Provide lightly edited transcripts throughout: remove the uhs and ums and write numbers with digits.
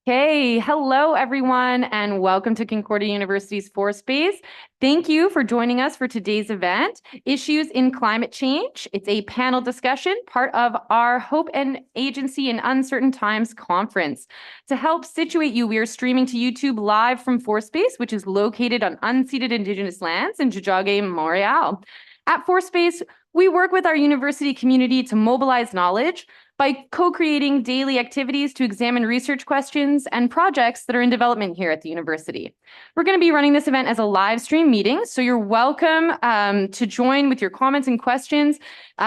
Hey, hello everyone, and welcome to Concordia University's ForSpace. Thank you for joining us for today's event, Issues in Climate Change. It's a panel discussion, part of our Hope and Agency in Uncertain Times conference. To help situate you, we are streaming to YouTube live from ForSpace, which is located on unceded Indigenous lands in Tiohtià:ke, Montreal. At ForSpace, we work with our university community to mobilize knowledge by co-creating daily activities to examine research questions and projects that are in development here at the university. We're going to be running this event as a live stream meeting, so you're welcome to join with your comments and questions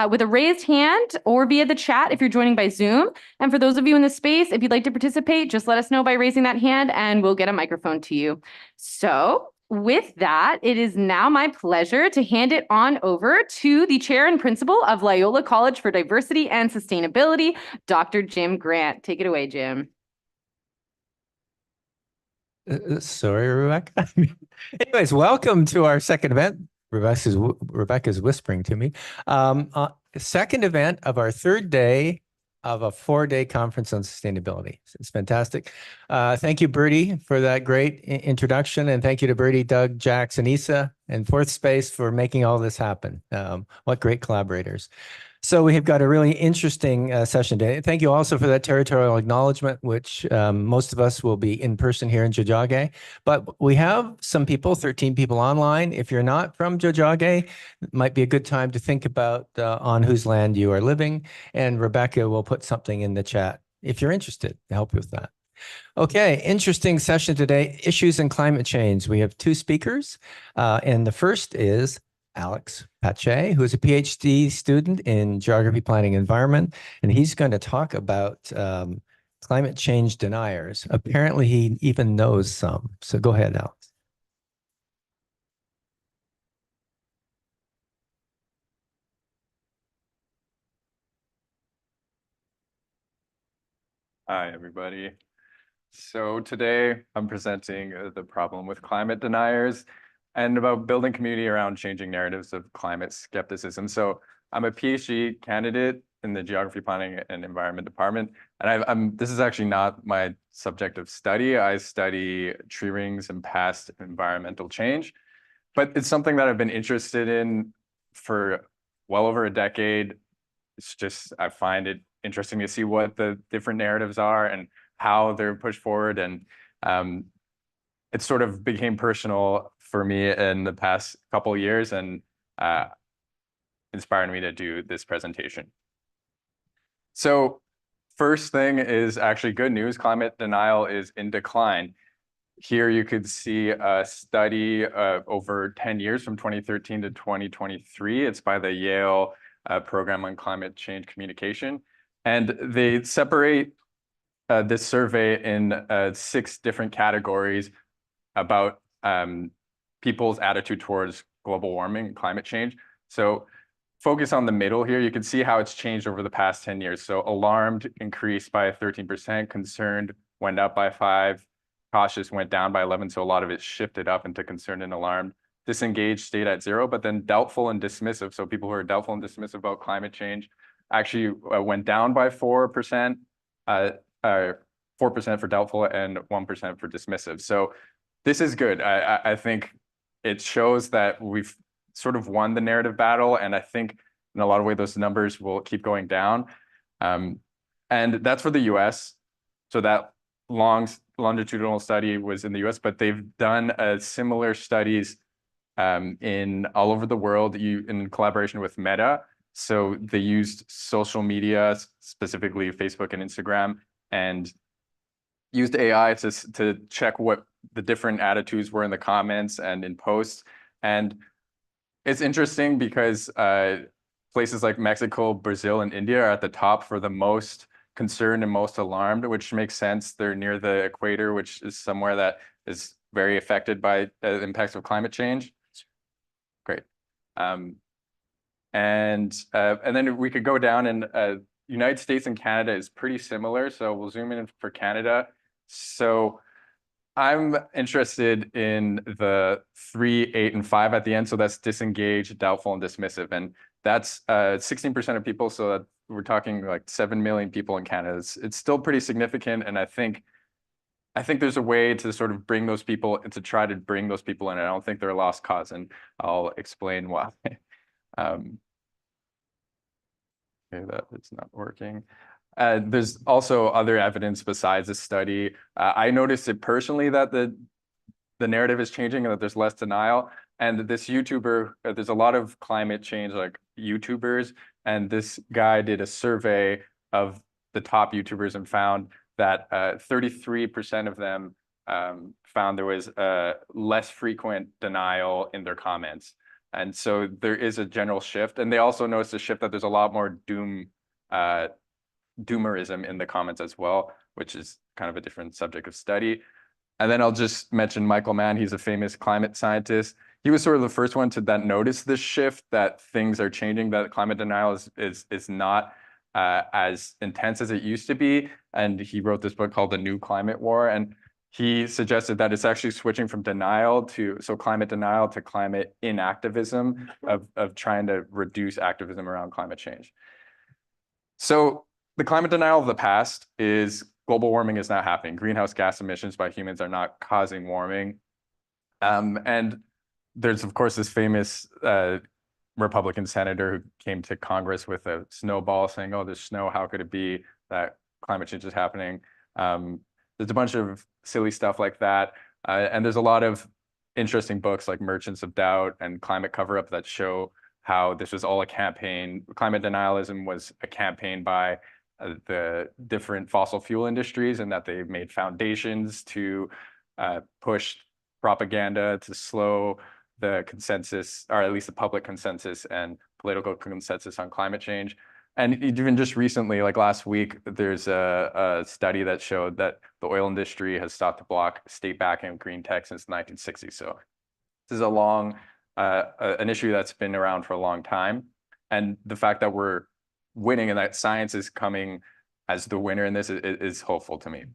with a raised hand or via the chat if you're joining by Zoom. And for those of you in the space, if you'd like to participate, just let us know by raising that hand and we'll get a microphone to you. So with that, it is now my pleasure to hand it on over to the chair and principal of Loyola College for Diversity and Sustainability, Dr. Jim Grant. Take it away, Jim. Sorry, Rebecca. Anyways, welcome to our second event. Rebecca's whispering to me. Second event of our third day of a 4-day conference on sustainability. It's fantastic. Thank you, Bertie, for that great introduction. And thank you to Bertie, Doug, Jax, and Isa, and ForSpace for making all this happen. What great collaborators. So we have got a really interesting session today. Thank you also for that territorial acknowledgement, which most of us will be in person here in Tiohtià:ke. But we have some people, 13 people online. If you're not from Tiohtià:ke, it might be a good time to think about on whose land you are living. And Rebecca will put something in the chat if you're interested to help you with that. Okay, interesting session today, issues in climate change. We have two speakers, and the first is Alex Pache, who is a PhD student in geography, planning, environment, and he's going to talk about climate change deniers. Apparently, he even knows some. So go ahead, Alex. Hi, everybody. So today I'm presenting the problem with climate deniers and about building community around changing narratives of climate skepticism. So I'm a PhD candidate in the Geography, Planning, and Environment department. And this is actually not my subject of study. I study tree rings and past environmental change, but it's something that I've been interested in for well over a decade. It's just, I find it interesting to see what the different narratives are and how they're pushed forward. And it sort of became personal for me in the past couple of years and inspired me to do this presentation. So first thing is actually good news. Climate denial is in decline. Here you could see a study over 10 years from 2013 to 2023. It's by the Yale Program on Climate Change Communication. And they separate this survey in 6 different categories about people's attitude towards global warming and climate change. So focus on the middle here. You can see how it's changed over the past 10 years. So alarmed increased by 13%, concerned went up by 5%, cautious went down by 11%. So a lot of it shifted up into concerned and alarmed. Disengaged stayed at 0, but then doubtful and dismissive. So people who are doubtful and dismissive about climate change actually went down by 4%, 4% for doubtful and 1% for dismissive. So this is good. I think it shows that we've sort of won the narrative battle. And I think in a lot of ways, those numbers will keep going down. And that's for the US. So that longitudinal study was in the US, but they've done similar studies in all over the world in collaboration with Meta. So they used social media, specifically Facebook and Instagram, and used AI to check what the different attitudes were in the comments and in posts. And it's interesting because places like Mexico, Brazil, and India are at the top for the most concerned and most alarmed, which makes sense. They're near the equator, which is somewhere that is very affected by the impacts of climate change. Great. And then we could go down, and United States and Canada is pretty similar. So we'll zoom in for Canada. So I'm interested in the 3, 8, and 5 at the end. So that's disengaged, doubtful, and dismissive. And that's 16% of people. So that we're talking like 7 million people in Canada. It's still pretty significant. And I think I think there's a way to sort of bring those people, to try to bring those people in. I don't think they're a lost cause, and I'll explain why. Okay, that is not working. There's also other evidence besides this study. I noticed it personally that the narrative is changing and that there's less denial. And this YouTuber, there's a lot of climate change like YouTubers, and this guy did a survey of the top YouTubers and found that 33% of them found there was less frequent denial in their comments. And so there is a general shift. And they also noticed a shift that there's a lot more doomerism in the comments as well, which is kind of a different subject of study. And then I'll just mention Michael Mann. He's a famous climate scientist. He was sort of the first one to that notice this shift, that things are changing, that climate denial is not as intense as it used to be. And he wrote this book called The New Climate War. And he suggested that it's actually switching from climate denial to climate inactivism, of trying to reduce activism around climate change. So the climate denial of the past is global warming is not happening. Greenhouse gas emissions by humans are not causing warming. And there's, of course, this famous Republican senator who came to Congress with a snowball saying, oh, there's snow. How could it be that climate change is happening? There's a bunch of silly stuff like that. And there's a lot of interesting books like Merchants of Doubt and Climate Cover-Up that show how this was all a campaign. Climate denialism was a campaign by the different fossil fuel industries, and that they made foundations to push propaganda to slow the consensus, or at least the public consensus and political consensus on climate change. And even just recently, like last week, there's a study that showed that the oil industry has sought to block state backing of green tech since the 1960s. So this is a long, an issue that's been around for a long time. And the fact that we're winning and that science is coming as the winner in this is hopeful to me.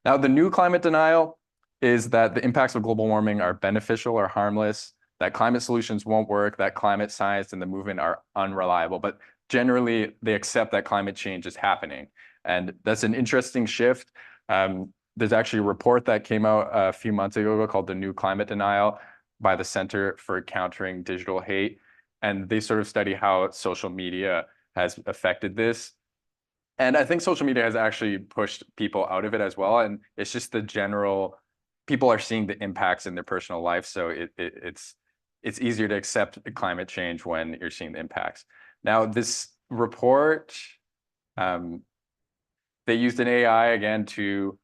Now, the new climate denial is that the impacts of global warming are beneficial or harmless, that climate solutions won't work, that climate science and the movement are unreliable. But generally, they accept that climate change is happening. And that's an interesting shift. There's actually a report that came out a few months ago called The New Climate Denial by the Center for Countering Digital Hate. And they sort of study how social media has affected this. And I think social media has actually pushed people out of it as well. And it's just the general, people are seeing the impacts in their personal life. So it's easier to accept climate change when you're seeing the impacts. Now, this report, they used an AI again to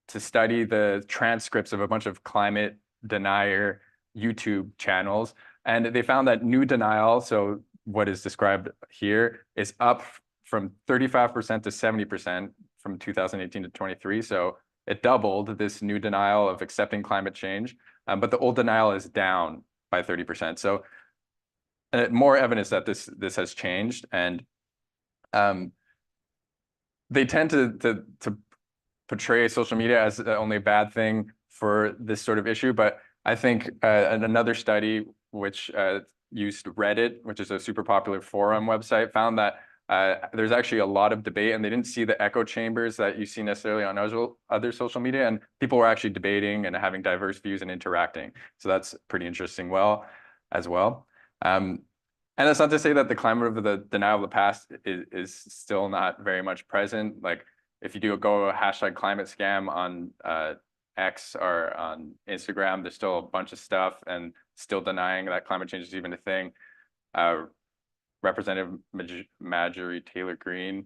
study the transcripts of a bunch of climate denier YouTube channels. And they found that new denial, so what is described here, is up from 35% to 70% from 2018 to 23. So it doubled, this new denial of accepting climate change, but the old denial is down by 30%. So more evidence that this has changed. And they tend to portray social media as only a bad thing for this sort of issue. But I think another study which used Reddit, which is a super popular forum website, found that there's actually a lot of debate, and they didn't see the echo chambers that you see necessarily on other social media, and people were actually debating and having diverse views and interacting. So that's pretty interesting as well. And that's not to say that the climate of the denial of the past is still not very much present. Like if you do go #ClimateScam on X or on Instagram, there's still a bunch of stuff and still denying that climate change is even a thing. Representative Marjorie Taylor Greene,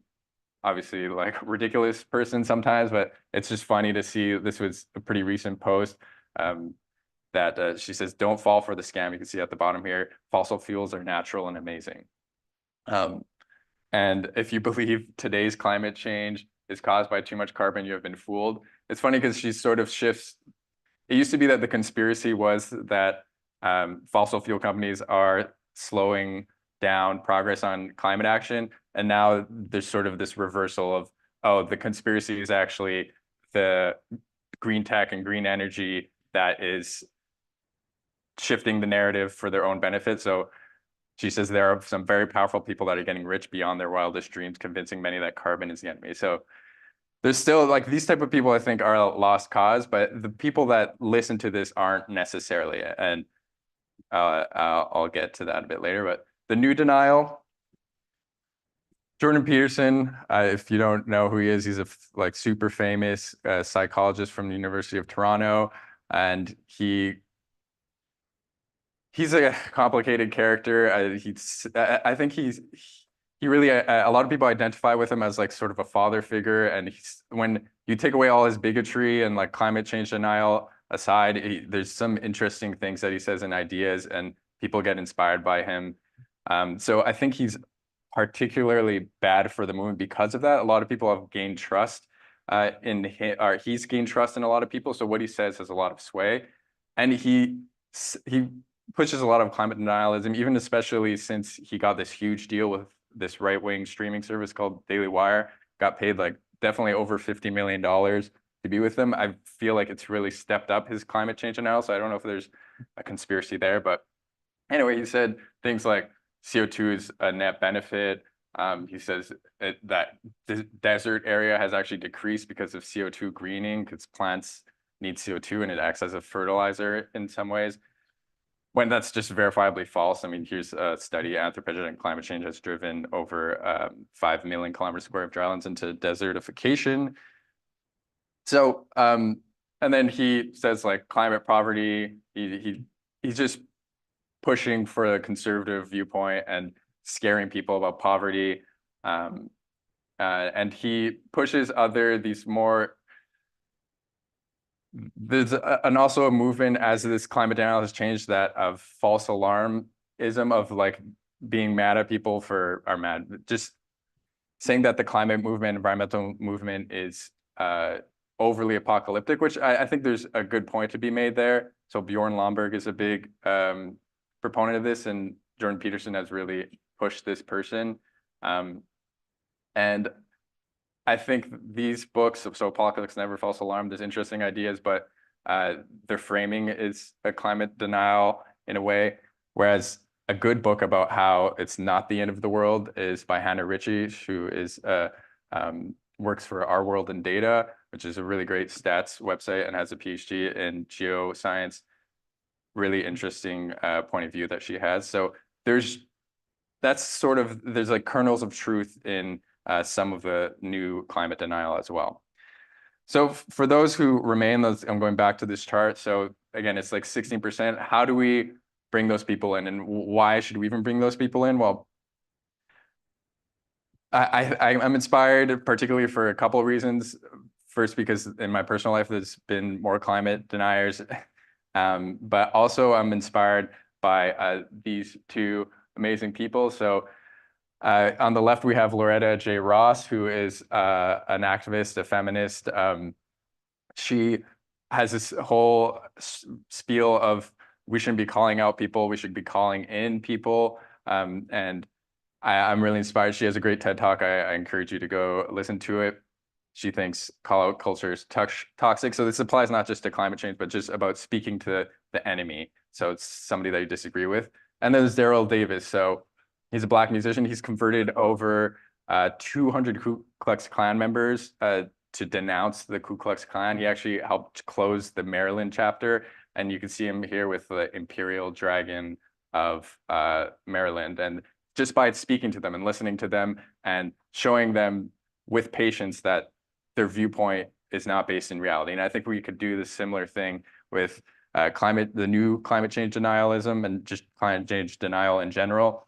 obviously like ridiculous person sometimes, but it's just funny to see. This was a pretty recent post that she says, don't fall for the scam. You can see at the bottom here, fossil fuels are natural and amazing. And if you believe today's climate change is caused by too much carbon, you have been fooled. It's funny because she sort of shifts. It used to be that the conspiracy was that fossil fuel companies are slowing down progress on climate action. And now there's sort of this reversal of, oh, the conspiracy is actually the green tech and green energy that is shifting the narrative for their own benefit. So she says there are some very powerful people that are getting rich beyond their wildest dreams, convincing many that carbon is the enemy. So there's still like these type of people I think are a lost cause, but the people that listen to this aren't necessarily. And I'll get to that a bit later. But the new denial, Jordan Peterson, if you don't know who he is, he's a like super famous psychologist from the University of Toronto, and he's a complicated character. I think he really a lot of people identify with him as like sort of a father figure, and when you take away all his bigotry and like climate change denial aside, there's some interesting things that he says and ideas, and people get inspired by him. So I think he's particularly bad for the movement because of that. A lot of people have gained trust in him, or he's gained trust in a lot of people. So what he says has a lot of sway, and he pushes a lot of climate denialism, even especially since he got this huge deal with this right-wing streaming service called Daily Wire. Got paid like definitely over $50 million to be with them. I feel like it's really stepped up his climate change analysis. I don't know if there's a conspiracy there, but anyway, he said things like CO2 is a net benefit. He says that the desert area has actually decreased because of CO2 greening, because plants need CO2 and it acts as a fertilizer in some ways. When that's just verifiably false. I mean, here's a study: anthropogenic climate change has driven over 5 million kilometers square of drylands into desertification. So, and then he says like climate poverty. He's just pushing for a conservative viewpoint and scaring people about poverty. And he pushes these more. There's also a movement as this climate denial has changed, that of false alarmism, of like being mad at people for just saying that the climate movement, environmental movement is overly apocalyptic, which I think there's a good point to be made there. So Bjorn Lomborg is a big proponent of this, and Jordan Peterson has really pushed this person. And I think these books, so Apocalypse Never, False Alarm, there's interesting ideas, but their framing is a climate denial in a way, whereas a good book about how it's not the end of the world is by Hannah Ritchie, who is works for Our World in Data, which is a really great stats website, and has a PhD in geoscience. Really interesting point of view that she has. So there's like kernels of truth in some of the new climate denial as well. So for those who remain, I'm going back to this chart. So again, it's like 16%. How do we bring those people in, and why should we even bring those people in? Well, I'm inspired particularly for a couple of reasons. First, because in my personal life, there's been more climate deniers, but also I'm inspired by these two amazing people. So on the left, we have Loretta J. Ross, who is an activist, a feminist. She has this whole spiel of we shouldn't be calling out people, we should be calling in people. And I'm really inspired. She has a great TED Talk. I encourage you to go listen to it. She thinks call-out culture is toxic. So this applies not just to climate change, but just about speaking to the enemy. So it's somebody that you disagree with. And then there's Daryl Davis. So he's a Black musician. He's converted over 200 Ku Klux Klan members to denounce the Ku Klux Klan. He actually helped close the Maryland chapter. And you can see him here with the Imperial Dragon of Maryland. And just by speaking to them and listening to them and showing them with patience that their viewpoint is not based in reality. And I think we could do the similar thing with the new climate change denialism and just climate change denial in general.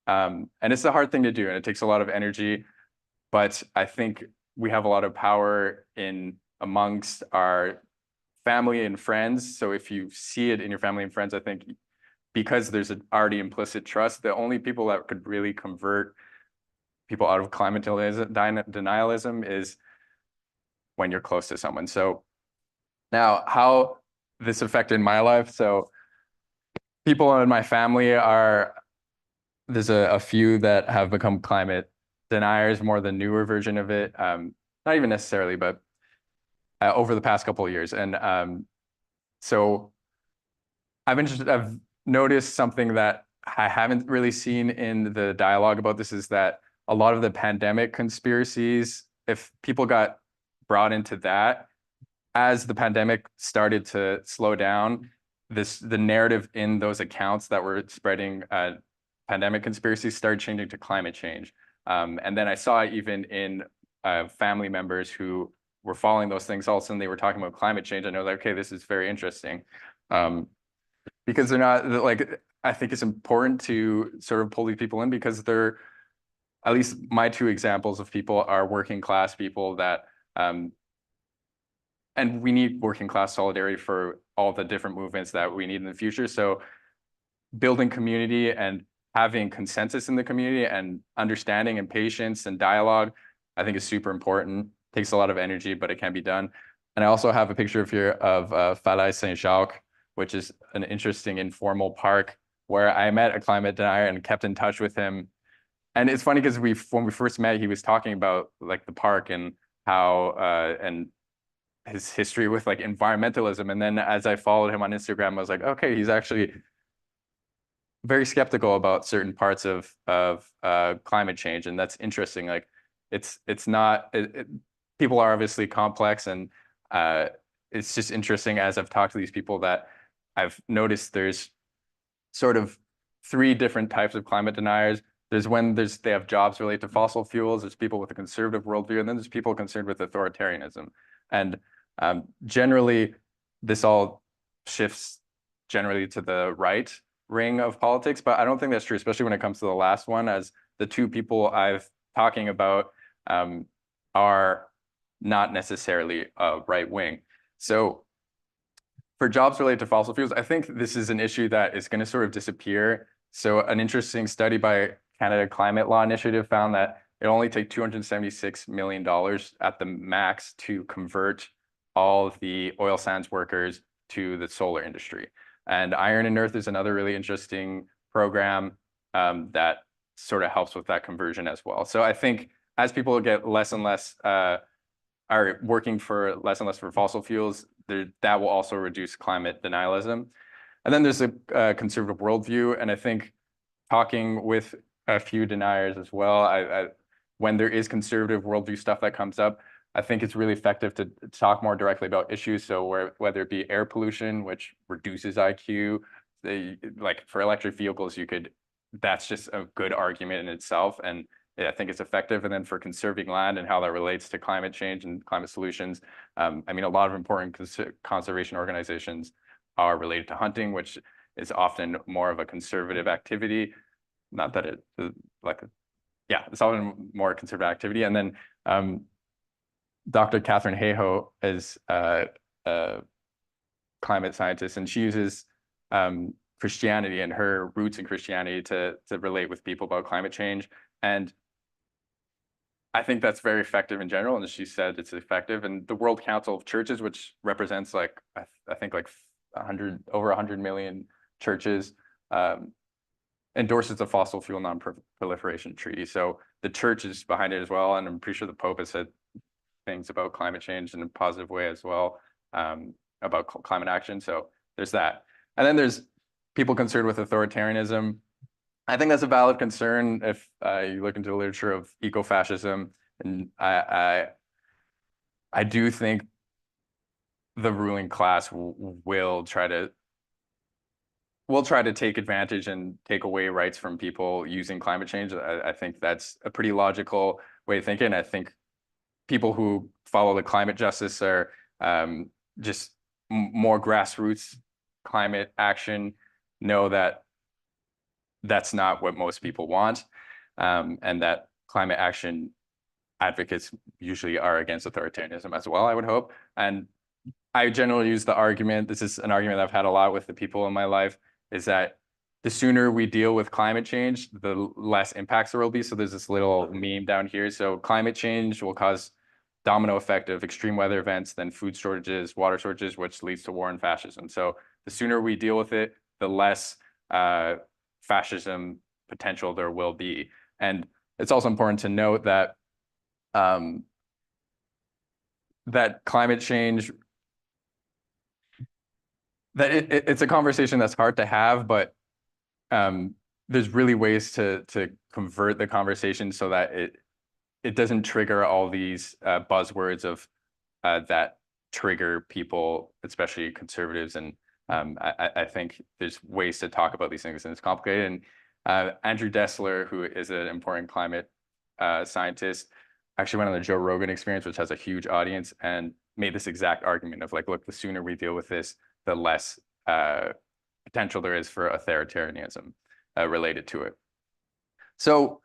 And it's a hard thing to do, and it takes a lot of energy, but I think we have a lot of power amongst our family and friends. So if you see it in your family and friends, I think because there's an already implicit trust, the only people that could really convert people out of climate denialism is when you're close to someone. So now how this affected my life. So people in my family there's a few that have become climate deniers, more the newer version of it. Not even necessarily, but over the past couple of years. And so I've noticed something that I haven't really seen in the dialogue about this, is that a lot of the pandemic conspiracies, if people got brought into that. As the pandemic started to slow down, the narrative in those accounts that were spreading pandemic conspiracies started changing to climate change. And then I saw it even in family members who were following those things. All of a sudden, they were talking about climate change. And I was like, okay, this is very interesting. Because they're not like, I think it's important to sort of pull these people in because they're, at least my two examples of people are working class people that, and we need working class solidarity for all the different movements that we need in the future. So building community and having consensus in the community and understanding and patience and dialogue, I think is super important. Takes a lot of energy, but it can be done. And I also have a picture of here of Falaise Saint-Jacques, which is an interesting informal park where I met a climate denier and kept in touch with him. And it's funny because when we first met, he was talking about like the park and how and his history with like environmentalism. And then as I followed him on Instagram, I was like, okay, he's actually very skeptical about certain parts of climate change, and that's interesting. Like, it's not. People are obviously complex, and it's just interesting as I've talked to these people that I've noticed there's sort of three different types of climate deniers. There's when they have jobs related to fossil fuels. There's people with a conservative worldview, and then there's people concerned with authoritarianism. And generally, this all shifts generally to the right ring of politics, but I don't think that's true, especially when it comes to the last one, as the two people I've talking about are not necessarily right wing. So for jobs related to fossil fuels, I think this is an issue that is going to sort of disappear. So an interesting study by Canada Climate Law Initiative found that it only takes $276 million at the max to convert all of the oil sands workers to the solar industry. And Iron and Earth is another really interesting program that sort of helps with that conversion as well. So I think as people get less and less, are working for less and less for fossil fuels, that will also reduce climate denialism. And then there's a conservative worldview. And I think talking with a few deniers as well, when there is conservative worldview stuff that comes up, I think it's really effective to talk more directly about issues. So whether it be air pollution, which reduces IQ, like for electric vehicles, that's just a good argument in itself. And I think it's effective. And then for conserving land and how that relates to climate change and climate solutions, I mean, a lot of important conservation organizations are related to hunting, which is often more of a conservative activity. Not that it's often more conservative activity. And then Dr. Catherine Hayhoe is a climate scientist, and she uses Christianity and her roots in Christianity to relate with people about climate change. And I think that's very effective in general. And she said it's effective. And the World Council of Churches, which represents like, I think like over 100 million churches, endorses the fossil fuel non-proliferation treaty. So the church is behind it as well. And I'm pretty sure the Pope has said things about climate change in a positive way as well, about climate action. So there's that. And then there's people concerned with authoritarianism. I think that's a valid concern if you look into the literature of eco-fascism. And I do think the ruling class will try to take advantage and take away rights from people using climate change. I think that's a pretty logical way of thinking. I think people who follow the climate justice are just more grassroots climate action know that that's not what most people want, and that climate action advocates usually are against authoritarianism as well, I would hope. And I generally use the argument, this is an argument I've had a lot with the people in my life, is that the sooner we deal with climate change, the less impacts there will be. So there's this little meme down here. So climate change will cause domino effect of extreme weather events, then food shortages, water shortages, which leads to war and fascism. So the sooner we deal with it, the less fascism potential there will be. And it's also important to note that that climate change, that it's a conversation that's hard to have, but there's really ways to convert the conversation so that it doesn't trigger all these buzzwords of that trigger people, especially conservatives. And I think there's ways to talk about these things, and it's complicated. And Andrew Dessler, who is an important climate scientist, actually went on the Joe Rogan Experience, which has a huge audience, and made this exact argument of like, look, the sooner we deal with this, the less potential there is for authoritarianism related to it. So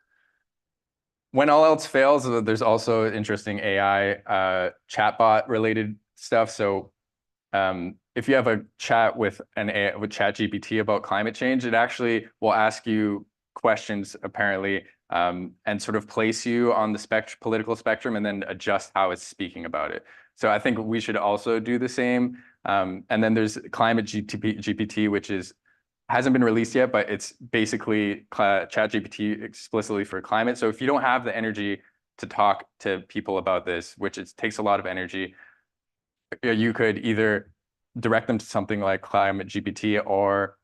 when all else fails, there's also interesting AI chatbot related stuff. So if you have a chat with ChatGPT about climate change, it actually will ask you questions apparently, and sort of place you on the political spectrum, and then adjust how it's speaking about it. So I think we should also do the same. And then there's Climate GPT, which hasn't been released yet, but it's basically ChatGPT explicitly for climate. So if you don't have the energy to talk to people about this, which takes a lot of energy, you could either direct them to something like Climate GPT, or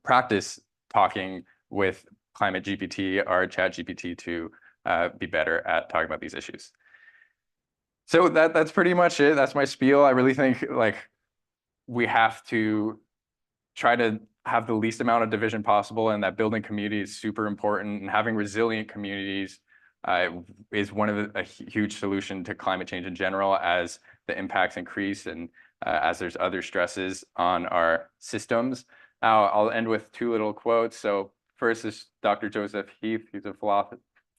practice talking with Climate GPT or ChatGPT to be better at talking about these issues. So that's pretty much it. That's my spiel. I really think like we have to try to have the least amount of division possible, and that building community is super important, and having resilient communities is one of a huge solution to climate change in general, as the impacts increase and as there's other stresses on our systems. Now, I'll end with two little quotes. So first is Dr. Joseph Heath. He's a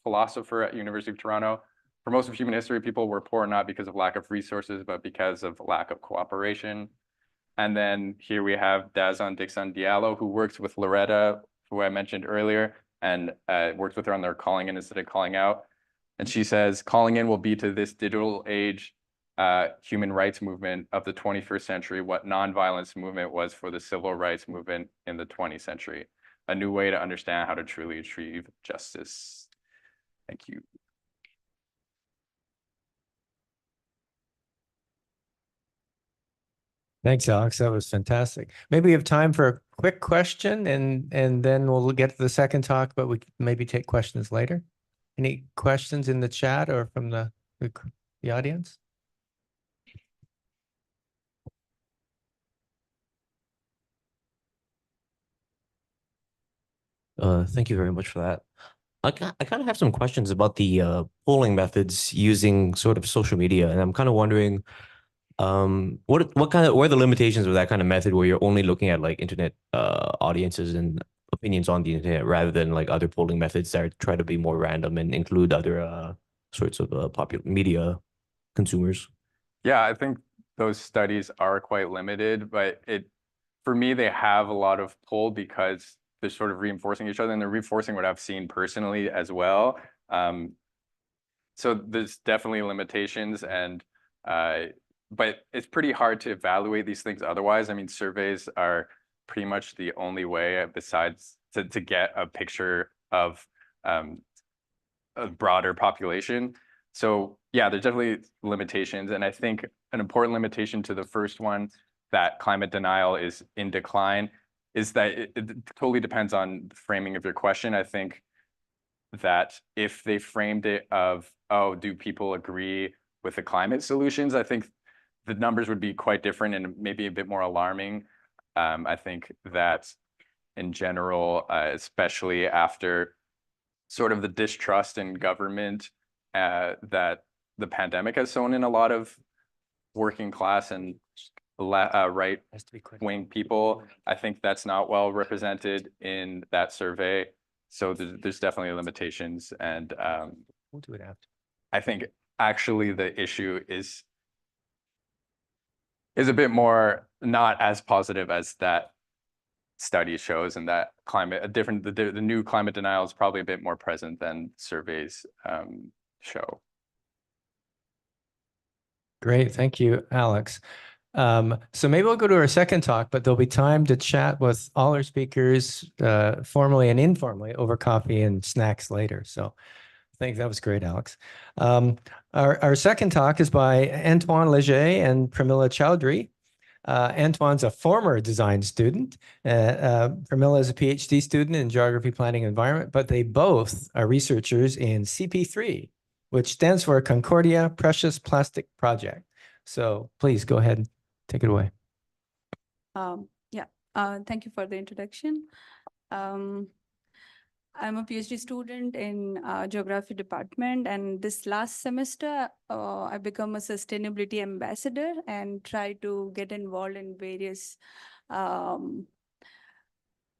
philosopher at University of Toronto. For most of human history, people were poor not because of lack of resources, but because of lack of cooperation. And then here we have Dazan Dixon Diallo, who works with Loretta, who I mentioned earlier, and works with her on their calling in instead of calling out. And she says, calling in will be to this digital age human rights movement of the 21st century what nonviolence movement was for the civil rights movement in the 20th century. A new way to understand how to truly achieve justice. Thank you. Thanks, Alex. That was fantastic. Maybe we have time for a quick question, and then we'll get to the second talk, but we can maybe take questions later. Any questions in the chat or from the audience? Thank you very much for that. I kind of have some questions about the polling methods using sort of social media, and I'm kind of wondering, what are the limitations of that kind of method where you're only looking at like internet audiences and opinions on the internet, rather than like other polling methods that try to be more random and include other sorts of popular media consumers? Yeah, I think those studies are quite limited, but for me, they have a lot of pull because they're sort of reinforcing each other, and they're reinforcing what I've seen personally as well. So there's definitely limitations, and but it's pretty hard to evaluate these things otherwise. I mean, surveys are pretty much the only way besides to get a picture of a broader population. So yeah, there's definitely limitations. And I think an important limitation to the first one, that climate denial is in decline, is that it totally depends on the framing of your question. I think that if they framed it of, oh, do people agree with the climate solutions, I think the numbers would be quite different and maybe a bit more alarming. I think that in general, especially after sort of the distrust in government that the pandemic has sown in a lot of working class and right-wing people, I think that's not well represented in that survey. So there's definitely limitations, and We'll do it after. I think actually the issue is a bit more not as positive as that study shows, and that the new climate denial is probably a bit more present than surveys show. Great, thank you, Alex. So maybe we'll go to our second talk, but there'll be time to chat with all our speakers formally and informally over coffee and snacks later. So I think that was great, Alex. Our second talk is by Antoine Leger and Pramila Chowdhury. Antoine's a former design student. Pramila is a PhD student in geography, planning, and environment, but they both are researchers in CP3, which stands for Concordia Precious Plastic Project. So please go ahead, take it away. Thank you for the introduction. I'm a PhD student in geography department, and this last semester, I become a sustainability ambassador and try to get involved in various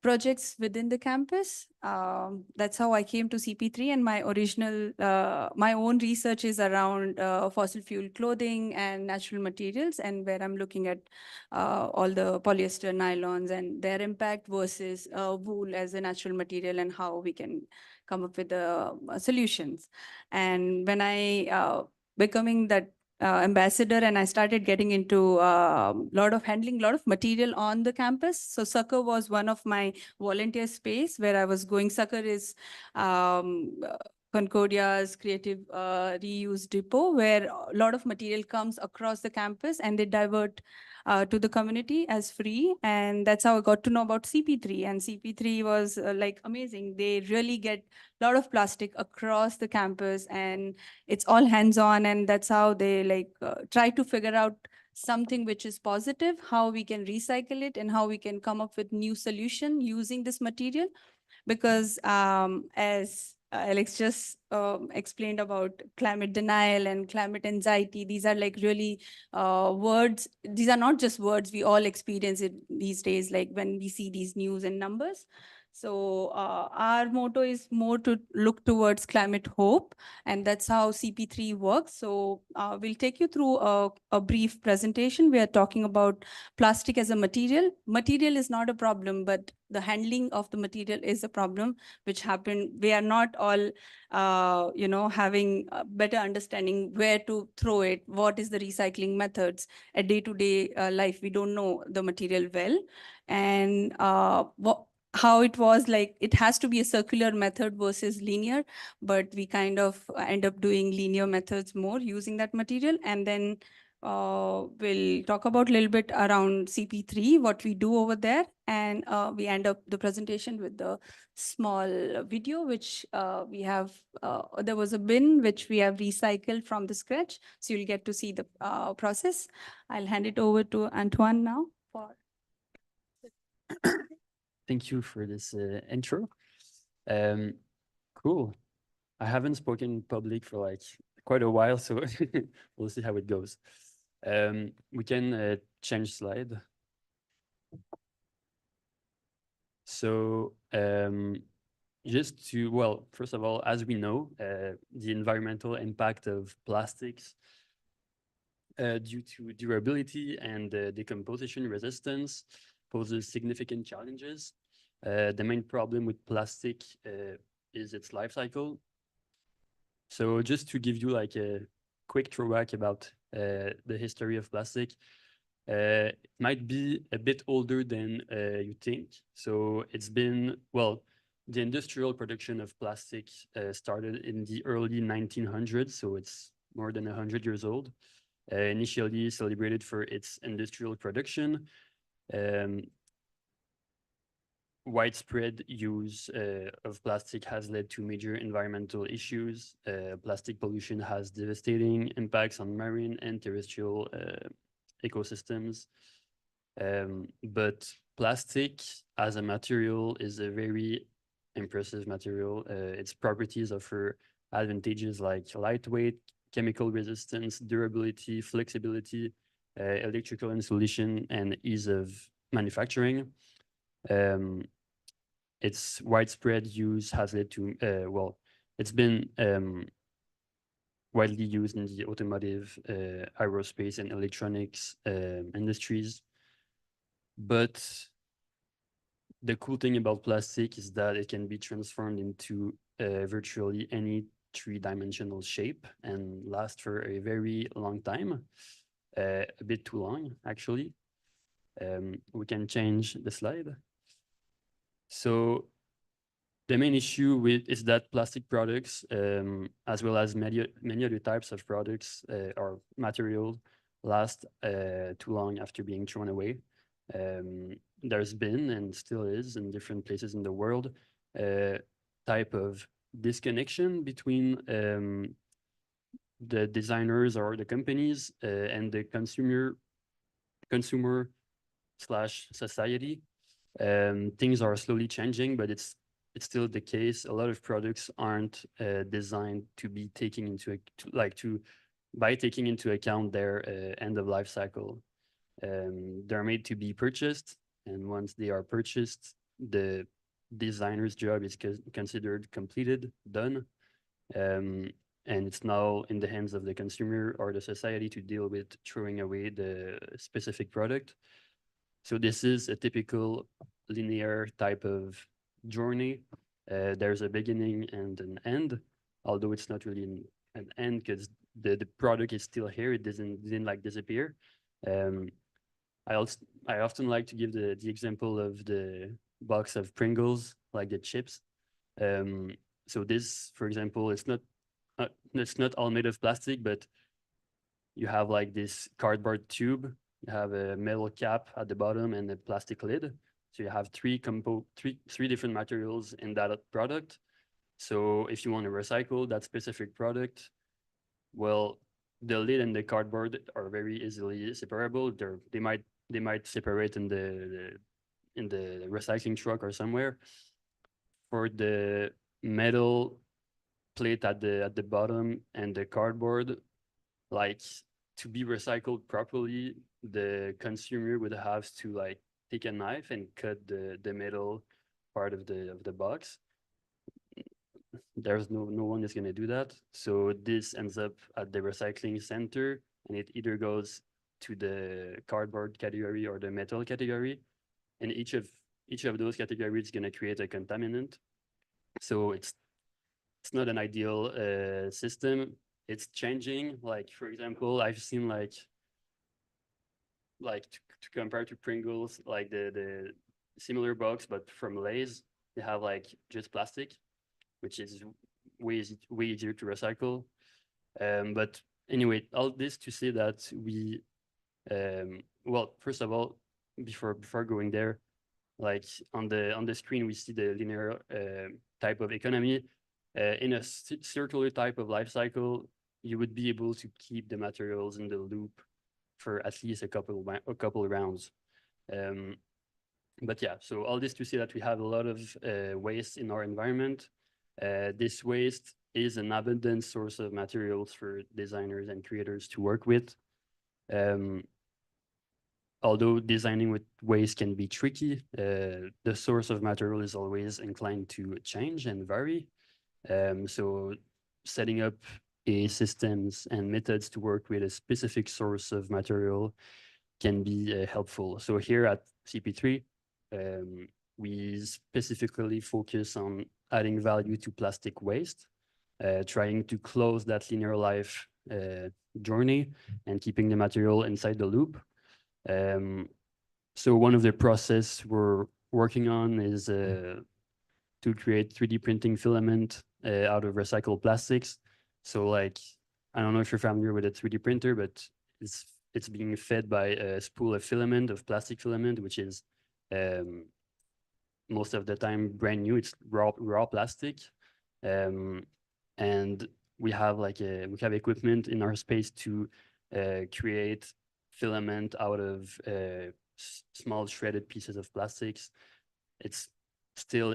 projects within the campus. That's how I came to CP3, and my original, my own research is around fossil fuel clothing and natural materials, and where I'm looking at all the polyester nylons and their impact versus wool as a natural material and how we can come up with the solutions. And when I becoming that ambassador, and I started getting into handling a lot of material on the campus. So Sucker was one of my volunteer space where I was going. Sucker is Concordia's creative reuse depot, where a lot of material comes across the campus and they divert to the community as free. And that's how I got to know about CP3. And CP3 was like amazing. They really get a lot of plastic across the campus, and it's all hands-on. And that's how they try to figure out something which is positive, how we can recycle it and how we can come up with new solution using this material. Because as Alex just explained about climate denial and climate anxiety, these are like really words. These are not just words. We all experience it these days, like when we see these news and numbers. So our motto is more to look towards climate hope, and that's how CP3 works. So we'll take you through a brief presentation. We are talking about plastic as a material. Material is not a problem, but the handling of the material is a problem, which happened. We are not all, having a better understanding where to throw it, what is the recycling methods. A day-to-day life, we don't know the material well. And how it was like, it has to be a circular method versus linear, but we kind of end up doing linear methods more using that material. And then we'll talk about a little bit around CP3, what we do over there. And we end up the presentation with the small video, which we have, there was a bin which we have recycled from the scratch. So you'll get to see the process. I'll hand it over to Antoine now. Thank you for this intro. Cool. I haven't spoken in public for like quite a while, so we'll see how it goes. We can change slide. So just to, well, first of all, as we know, the environmental impact of plastics due to durability and decomposition resistance poses significant challenges. The main problem with plastic is its life cycle. So just to give you like a quick throwback about the history of plastic, it might be a bit older than you think. So it's been, well, the industrial production of plastic started in the early 1900s, so it's more than 100 years old. Initially celebrated for its industrial production, widespread use of plastic has led to major environmental issues. Plastic pollution has devastating impacts on marine and terrestrial ecosystems. But plastic as a material is a very impressive material. Its properties offer advantages like lightweight, chemical resistance, durability, flexibility, electrical insulation, and ease of manufacturing. Its widespread use has led to, well, it's been widely used in the automotive, aerospace, and electronics industries. But the cool thing about plastic is that it can be transformed into virtually any three-dimensional shape and last for a very long time, a bit too long, actually. We can change the slide. So the main issue is that plastic products, as well as many other types of products or material, last too long after being thrown away. There's been and still is in different places in the world type of disconnection between the designers or the companies and the consumer slash society. Things are slowly changing, but it's still the case. A lot of products aren't designed to be taken into by taking into account their end of life cycle. They're made to be purchased, and once they are purchased, the designer's job is considered completed, done. And it's now in the hands of the consumer or the society to deal with throwing away the specific product. So this is a typical linear type of journey. There's a beginning and an end, although it's not really an end because the product is still here. It didn't like disappear. I often like to give the example of the box of Pringles, like the chips. So this, for example, it's not all made of plastic, but you have like this cardboard tube. You have a metal cap at the bottom and a plastic lid. So you have three different materials in that product. So if you want to recycle that specific product, well, the lid and the cardboard are very easily separable. They might separate in the recycling truck or somewhere. For the metal plate at the bottom and the cardboard, like to be recycled properly, the consumer would have to like take a knife and cut the metal part of the box. There's no one is going to do that. So this ends up at the recycling center, and it either goes to the cardboard category or the metal category. And each of those categories is going to create a contaminant. So it's not an ideal system. It's changing. Like, for example, I've seen like to compare to Pringles, like the similar box, but from Lay's, they have like just plastic, which is way easier to recycle. But anyway, all this to say that we, well, first of all, before going there, like on the screen, we see the linear type of economy. In a circular type of life cycle, you would be able to keep the materials in the loop for at least a couple rounds. But yeah, so all this to say that we have a lot of waste in our environment. This waste is an abundant source of materials for designers and creators to work with. Although designing with waste can be tricky, the source of material is always inclined to change and vary. So setting up systems and methods to work with a specific source of material can be helpful. So here at CP3, we specifically focus on adding value to plastic waste, trying to close that linear life journey and keeping the material inside the loop. So one of the process we're working on is to create 3D printing filament out of recycled plastics. So like, I don't know if you're familiar with a 3D printer, but it's being fed by a spool of filament, of plastic filament, which is most of the time brand new. It's raw plastic. And we have equipment in our space to create filament out of small shredded pieces of plastics. It's still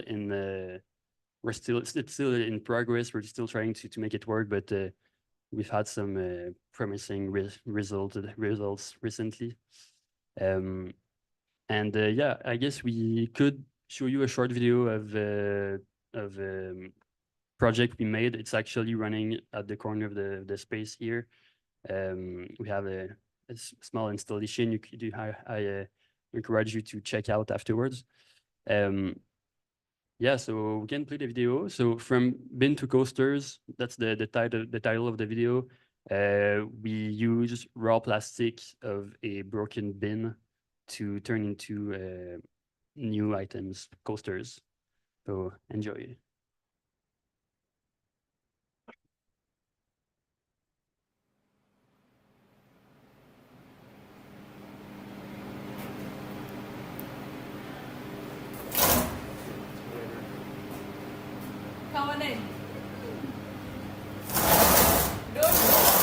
it's still in progress. We're still trying to make it work, but we've had some promising results recently. And yeah, I guess we could show you a short video of project we made. It's actually running at the corner of the space here. We have a small installation I encourage you to check out afterwards. Yeah, so we can play the video. So from bin to coasters, that's the title of the video. We use raw plastic of a broken bin to turn into new items, coasters. So enjoy. Come on in. Don't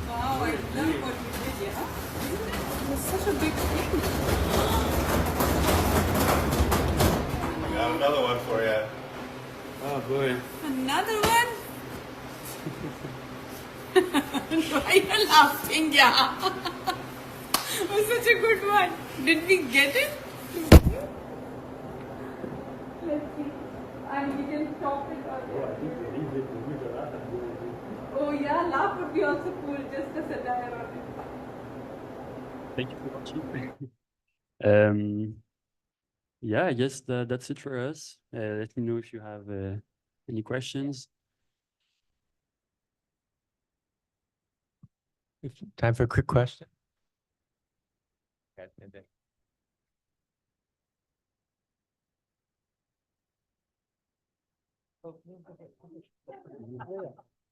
Wow, I love what you did, yeah? It's such a big thing. Got another one for you. Oh boy. Another one? Why are you laughing, yeah? It was such a good one. Did we get it? Let's see. And we can stop it or oh yeah, laugh would be also cool, just a satire on it. Thank you for watching. Yeah, I guess that's it for us. Let me know if you have any questions. Time for a quick question. Okay, and then-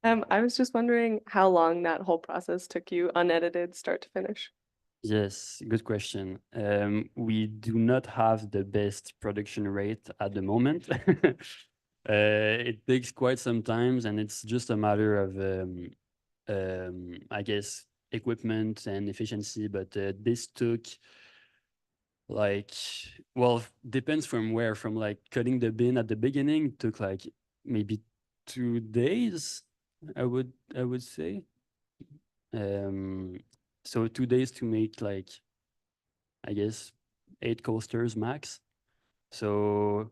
I was just wondering how long that whole process took you unedited, start to finish. Yes, good question. We do not have the best production rate at the moment. It takes quite some time, and it's just a matter of, I guess, equipment and efficiency. But this took like, well, depends from where. From like cutting the bin at the beginning, took like maybe 2 days, I would say. So 2 days to make like, I guess, 8 coasters max. So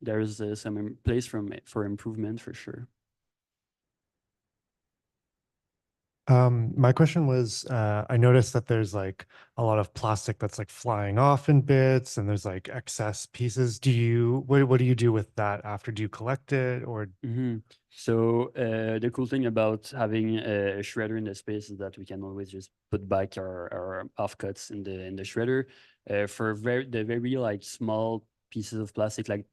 there's some place for improvement for sure. My question was, I noticed that there's like a lot of plastic that's like flying off in bits and there's like excess pieces. What do you do with that after? Do you collect it or? So the cool thing about having a shredder in the space is that we can always just put back our offcuts in the shredder. For the very like small pieces of plastic, like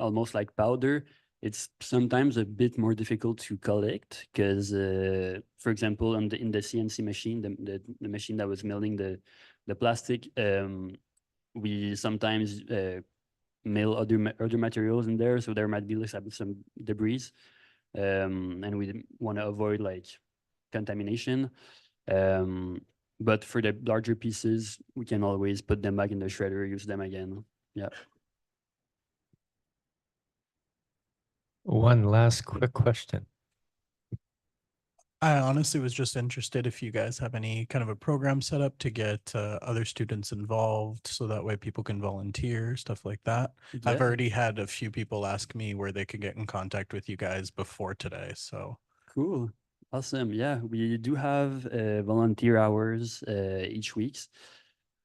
almost like powder, it's sometimes a bit more difficult to collect because, for example, in the CNC machine, the machine that was milling the plastic, we sometimes mill other materials in there, so there might be like some debris, and we want to avoid like contamination. But for the larger pieces, we can always put them back in the shredder, use them again. Yeah. One last quick question. I honestly was just interested if you guys have any kind of a program set up to get other students involved so that way people can volunteer, stuff like that. I've Yeah. already had a few people ask me where they could get in contact with you guys before today. So Cool. Awesome. Yeah, we do have volunteer hours each week.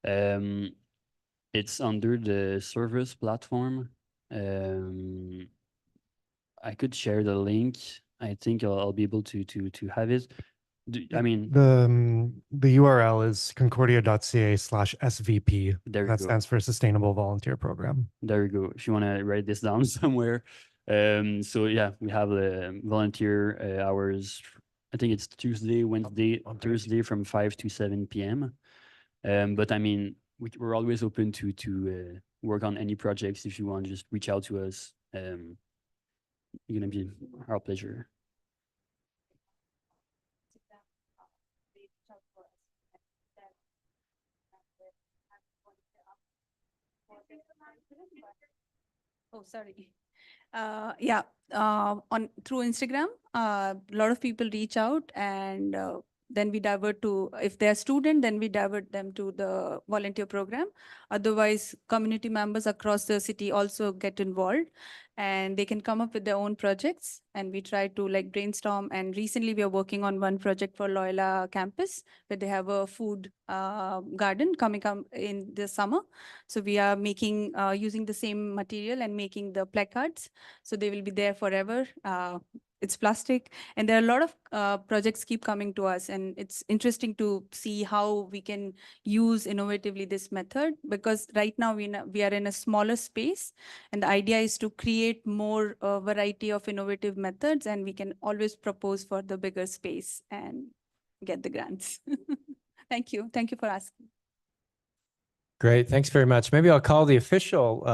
It's under the service platform. I could share the link. I think I'll be able to have it. I mean, The URL is concordia.ca/SVP. there you That go. stands for Sustainable Volunteer Program. There you go. If you want to write this down somewhere. So yeah, we have the volunteer hours. I think it's Tuesday, Wednesday, Thursday from 5 to 7 p.m. But I mean, we're always open to work on any projects. If you want, just reach out to us. It's gonna be our pleasure. Oh, sorry. Yeah, on through Instagram, a lot of people reach out, and then we divert to, if they're student, then we divert them to the volunteer program. Otherwise, community members across the city also get involved, and they can come up with their own projects, and we try to like brainstorm. And recently we are working on one project for Loyola campus, where they have a food garden coming up in the summer. So we are making, using the same material and making the placards. So they will be there forever. It's plastic. And there are a lot of projects keep coming to us. And it's interesting to see how we can use innovatively this method, because right now we are in a smaller space. And the idea is to create more variety of innovative methods, and we can always propose for the bigger space and get the grants. Thank you. Thank you for asking. Great, thanks very much. Maybe I'll call the official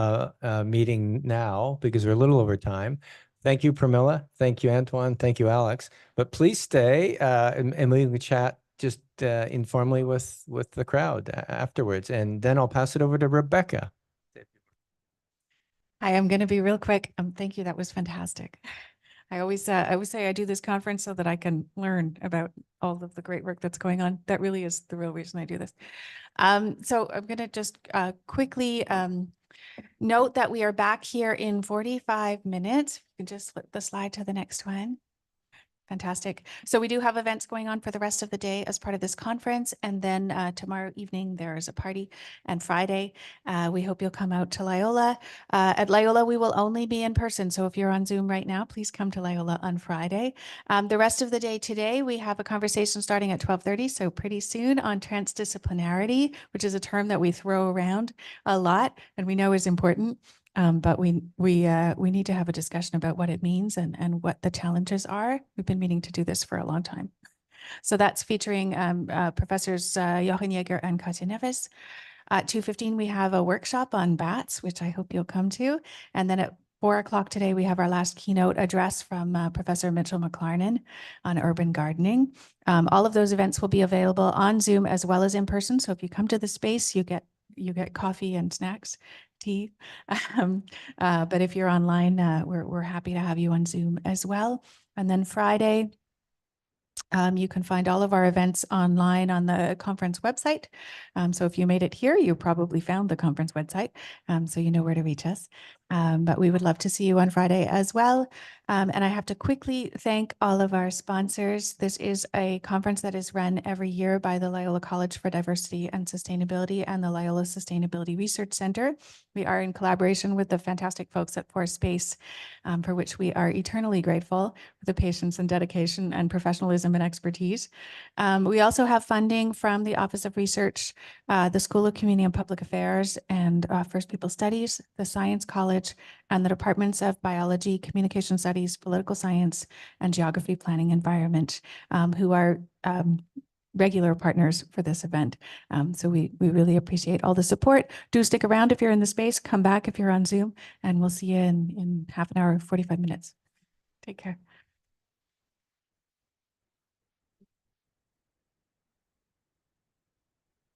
meeting now because we're a little over time. Thank you, Pramila. Thank you, Antoine. Thank you, Alex. But please stay and we can chat just informally with the crowd afterwards. And then I'll pass it over to Rebecca. I am going to be real quick. Thank you. That was fantastic. I always say I do this conference so that I can learn about all of the great work that's going on. That really is the real reason I do this. So I'm going to just quickly note that we are back here in 45 minutes. You can just flip the slide to the next one. Fantastic. So we do have events going on for the rest of the day as part of this conference. And then tomorrow evening, there is a party. And Friday, we hope you'll come out to Loyola. At Loyola, we will only be in person. So if you're on Zoom right now, please come to Loyola on Friday. The rest of the day today, we have a conversation starting at 12:30. So pretty soon on transdisciplinarity, which is a term that we throw around a lot and we know is important. But we need to have a discussion about what it means and what the challenges are. We've been meaning to do this for a long time. So that's featuring Professors Jochen Jäger and Katja Neves. At 2:15, we have a workshop on bats, which I hope you'll come to. And then at 4 o'clock today, we have our last keynote address from Professor Mitchell McLarnon on urban gardening. All of those events will be available on Zoom as well as in person. So if you come to the space, you get coffee and snacks, tea. But if you're online, we're happy to have you on Zoom as well. And then Friday, you can find all of our events online on the conference website. So if you made it here, you probably found the conference website, so you know where to reach us. But we would love to see you on Friday as well. And I have to quickly thank all of our sponsors. This is a conference that is run every year by the Loyola College for Diversity and Sustainability and the Loyola Sustainability Research Center. We are in collaboration with the fantastic folks at ForSpace, for which we are eternally grateful for the patience and dedication and professionalism and expertise. We also have funding from the Office of Research, the School of Community and Public Affairs and First People Studies, the Science College, and the Departments of Biology, Communication Studies, Political Science, and Geography, Planning, Environment, who are regular partners for this event. So we really appreciate all the support. Do stick around if you're in the space, come back if you're on Zoom, and we'll see you in half an hour, 45 minutes. Take care.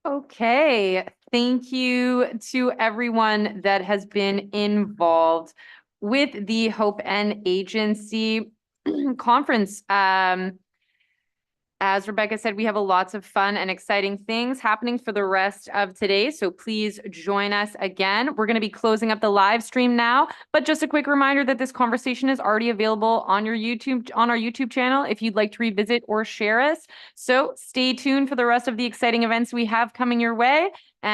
Okay, thank you to everyone that has been involved with the Hope N Agency conference. As Rebecca said, we have lots of fun and exciting things happening for the rest of today. So please join us again. We're going to be closing up the live stream now, but just a quick reminder that this conversation is already available on our YouTube channel if you'd like to revisit or share us. So stay tuned for the rest of the exciting events we have coming your way. And